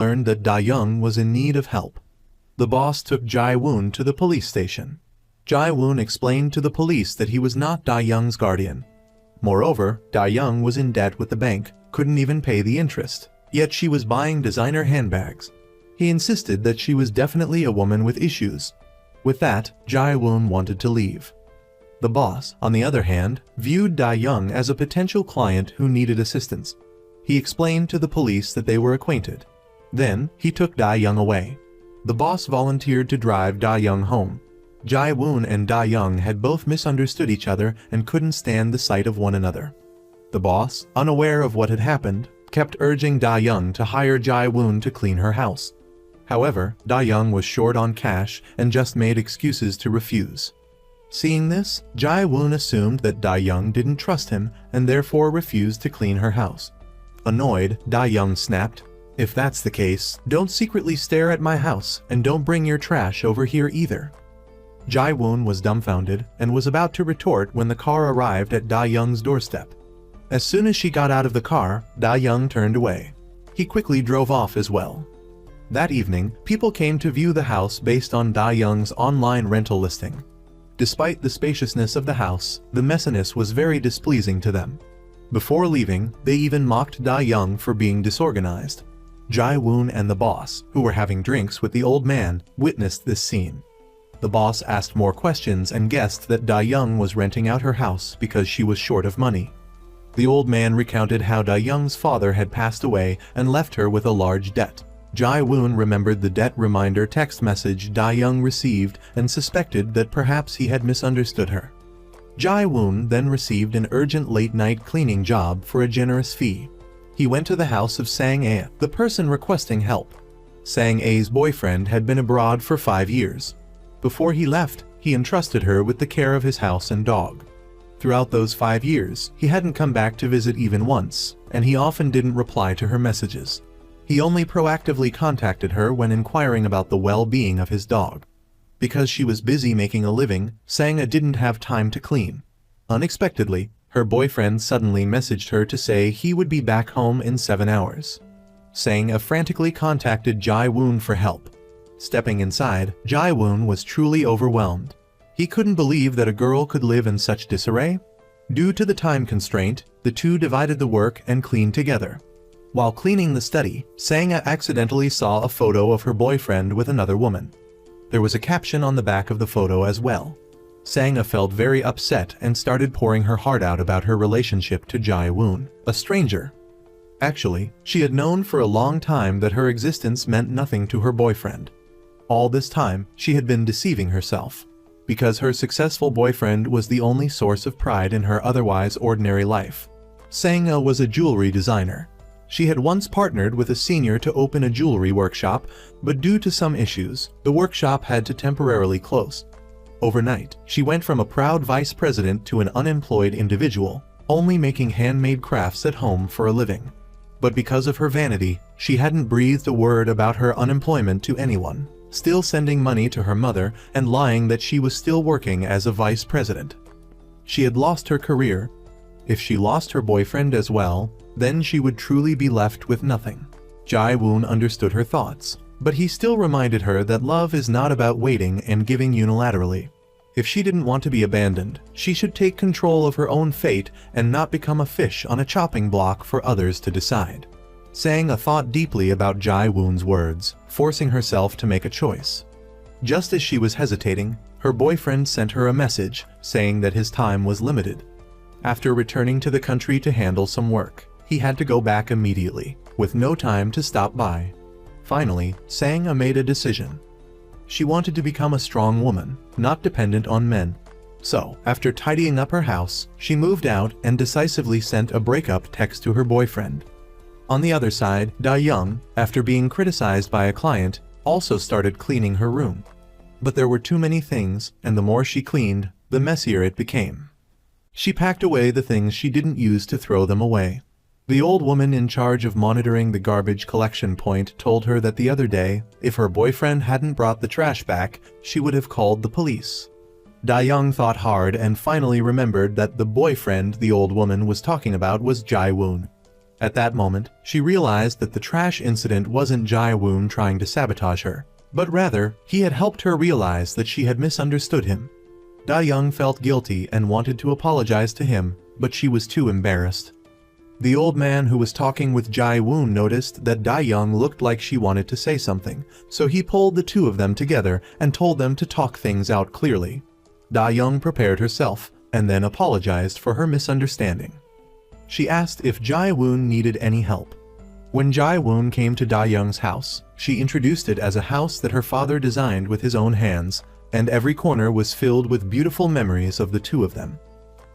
learned that Da-young was in need of help. The boss took Jae-woon to the police station. Jae-woon explained to the police that he was not Da-young's guardian. Moreover, Da-young was in debt with the bank, couldn't even pay the interest, yet she was buying designer handbags. He insisted that she was definitely a woman with issues. With that, Jae-woon wanted to leave. The boss, on the other hand, viewed Da-young as a potential client who needed assistance. He explained to the police that they were acquainted. Then, he took Da-young away. The boss volunteered to drive Da-young home. Jae-woon and Da-young had both misunderstood each other and couldn't stand the sight of one another. The boss, unaware of what had happened, kept urging Da-young to hire Jae-woon to clean her house. However, Da-young was short on cash and just made excuses to refuse. Seeing this, Jae-woon assumed that Da-young didn't trust him and therefore refused to clean her house. Annoyed, Da-young snapped, "If that's the case, don't secretly stare at my house and don't bring your trash over here either." Jae-woon was dumbfounded and was about to retort when the car arrived at Da-young's doorstep. As soon as she got out of the car, Da-young turned away. He quickly drove off as well. That evening, people came to view the house based on Da-young's online rental listing. Despite the spaciousness of the house, the messiness was very displeasing to them. Before leaving, they even mocked Da-young for being disorganized. Jae-woon and the boss, who were having drinks with the old man, witnessed this scene. The boss asked more questions and guessed that Da-young was renting out her house because she was short of money. The old man recounted how Da-young's father had passed away and left her with a large debt. Jae-woon remembered the debt reminder text message Da-young received and suspected that perhaps he had misunderstood her. Jae-woon then received an urgent late-night cleaning job for a generous fee. He went to the house of Sang-ae, the person requesting help. Sang-ae's boyfriend had been abroad for 5 years. Before he left, he entrusted her with the care of his house and dog. Throughout those 5 years, he hadn't come back to visit even once, and he often didn't reply to her messages. He only proactively contacted her when inquiring about the well-being of his dog. Because she was busy making a living, Sang-ae didn't have time to clean. Unexpectedly, her boyfriend suddenly messaged her to say he would be back home in 7 hours. Sang-ae frantically contacted Jae-woon for help. Stepping inside, Jae-woon was truly overwhelmed. He couldn't believe that a girl could live in such disarray. Due to the time constraint, the two divided the work and cleaned together. While cleaning the study, Sang-ae accidentally saw a photo of her boyfriend with another woman. There was a caption on the back of the photo as well. Sang-ae felt very upset and started pouring her heart out about her relationship to Jae-woon, a stranger. Actually, she had known for a long time that her existence meant nothing to her boyfriend. All this time, she had been deceiving herself, because her successful boyfriend was the only source of pride in her otherwise ordinary life. Sang-ae was a jewelry designer. She had once partnered with a senior to open a jewelry workshop, but due to some issues, the workshop had to temporarily close. Overnight, she went from a proud vice president to an unemployed individual, only making handmade crafts at home for a living. But because of her vanity, she hadn't breathed a word about her unemployment to anyone, still sending money to her mother and lying that she was still working as a vice president. She had lost her career. If she lost her boyfriend as well, then she would truly be left with nothing. Jae-woon understood her thoughts, but he still reminded her that love is not about waiting and giving unilaterally. If she didn't want to be abandoned, she should take control of her own fate and not become a fish on a chopping block for others to decide. Sang-ae thought deeply about Jae-woon's words, forcing herself to make a choice. Just as she was hesitating, her boyfriend sent her a message saying that his time was limited. After returning to the country to handle some work, he had to go back immediately, with no time to stop by. Finally, Sang-ae made a decision. She wanted to become a strong woman, not dependent on men. So, after tidying up her house, she moved out and decisively sent a breakup text to her boyfriend. On the other side, Da-young, after being criticized by a client, also started cleaning her room. But there were too many things, and the more she cleaned, the messier it became. She packed away the things she didn't use to throw them away. The old woman in charge of monitoring the garbage collection point told her that the other day, if her boyfriend hadn't brought the trash back, she would have called the police. Da-young thought hard and finally remembered that the boyfriend the old woman was talking about was Jae-woon. At that moment, she realized that the trash incident wasn't Jae-woon trying to sabotage her, but rather, he had helped her realize that she had misunderstood him. Da-young felt guilty and wanted to apologize to him, but she was too embarrassed. The old man who was talking with Jae-woon noticed that Da-young looked like she wanted to say something, so he pulled the two of them together and told them to talk things out clearly. Da-young prepared herself, and then apologized for her misunderstanding. She asked if Jae-woon needed any help. When Jae-woon came to Da-young's house, she introduced it as a house that her father designed with his own hands, and every corner was filled with beautiful memories of the two of them.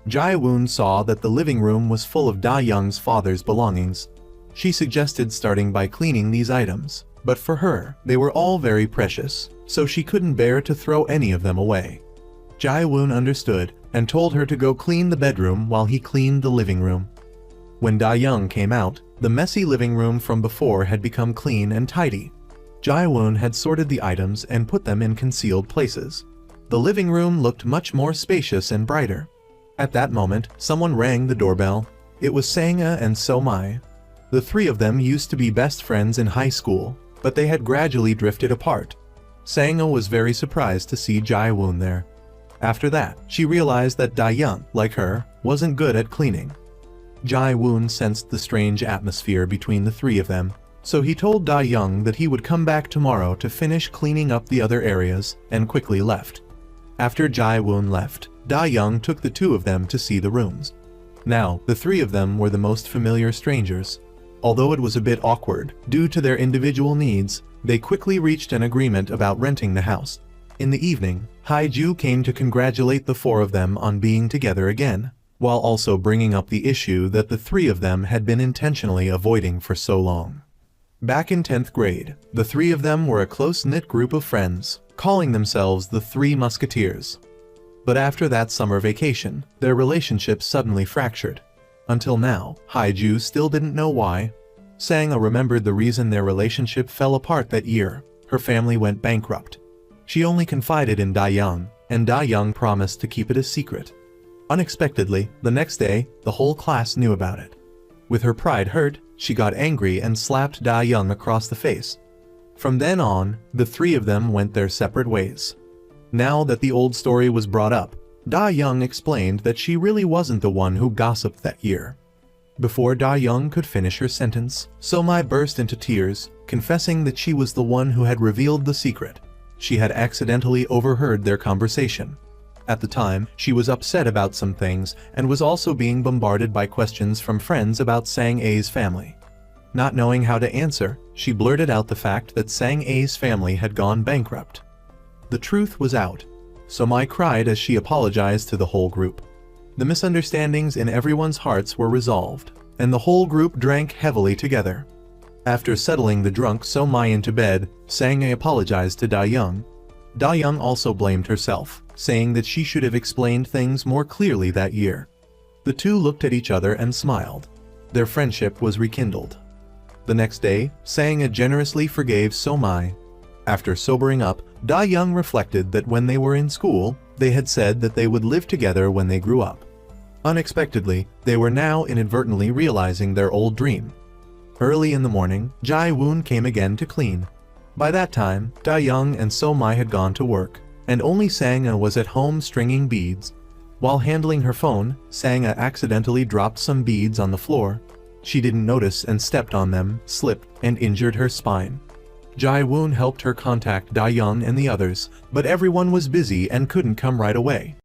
Jae-woon saw that the living room was full of Da-young's father's belongings. She suggested starting by cleaning these items, but for her, they were all very precious, so she couldn't bear to throw any of them away. Jae-woon understood and told her to go clean the bedroom while he cleaned the living room. When Da-young came out, the messy living room from before had become clean and tidy. Jae-woon had sorted the items and put them in concealed places. The living room looked much more spacious and brighter. At that moment, someone rang the doorbell. It was Sang-a and So-mai. The three of them used to be best friends in high school, but they had gradually drifted apart. Sang-a was very surprised to see Jae-woon there. After that, she realized that Da-young, like her, wasn't good at cleaning. Jae-woon sensed the strange atmosphere between the three of them, so he told Da-young that he would come back tomorrow to finish cleaning up the other areas, and quickly left. After Jae-woon left, Da-young took the two of them to see the rooms. Now, the three of them were the most familiar strangers. Although it was a bit awkward, due to their individual needs, they quickly reached an agreement about renting the house. In the evening, Haiju came to congratulate the four of them on being together again, while also bringing up the issue that the three of them had been intentionally avoiding for so long. Back in 10th grade, the three of them were a close-knit group of friends, calling themselves the Three Musketeers. But after that summer vacation, their relationship suddenly fractured. Until now, Haiju still didn't know why. Sang-a remembered the reason their relationship fell apart that year. Her family went bankrupt. She only confided in Da-young, and Da-young promised to keep it a secret. Unexpectedly, the next day, the whole class knew about it. With her pride hurt, she got angry and slapped Da-young across the face. From then on, the three of them went their separate ways. Now that the old story was brought up, Da-young explained that she really wasn't the one who gossiped that year. Before Da-young could finish her sentence, So-mai burst into tears, confessing that she was the one who had revealed the secret. She had accidentally overheard their conversation. At the time, she was upset about some things and was also being bombarded by questions from friends about Sang-a's family. Not knowing how to answer, she blurted out the fact that Sang-a's family had gone bankrupt. The truth was out. So-mai cried as she apologized to the whole group. The misunderstandings in everyone's hearts were resolved, and the whole group drank heavily together. After settling the drunk So-mai into bed, Sang-a apologized to Da-young. Da-young also blamed herself, saying that she should have explained things more clearly that year. The two looked at each other and smiled. Their friendship was rekindled. The next day, Sang-a generously forgave So-mai. After sobering up, Da-young reflected that when they were in school, they had said that they would live together when they grew up. Unexpectedly, they were now inadvertently realizing their old dream. Early in the morning, Jae-woon came again to clean. By that time, Da-young and So-mai had gone to work, and only Sang-a was at home stringing beads. While handling her phone, Sang-a accidentally dropped some beads on the floor. She didn't notice and stepped on them, slipped, and injured her spine. Jae-woon helped her contact Da-young and the others, but everyone was busy and couldn't come right away.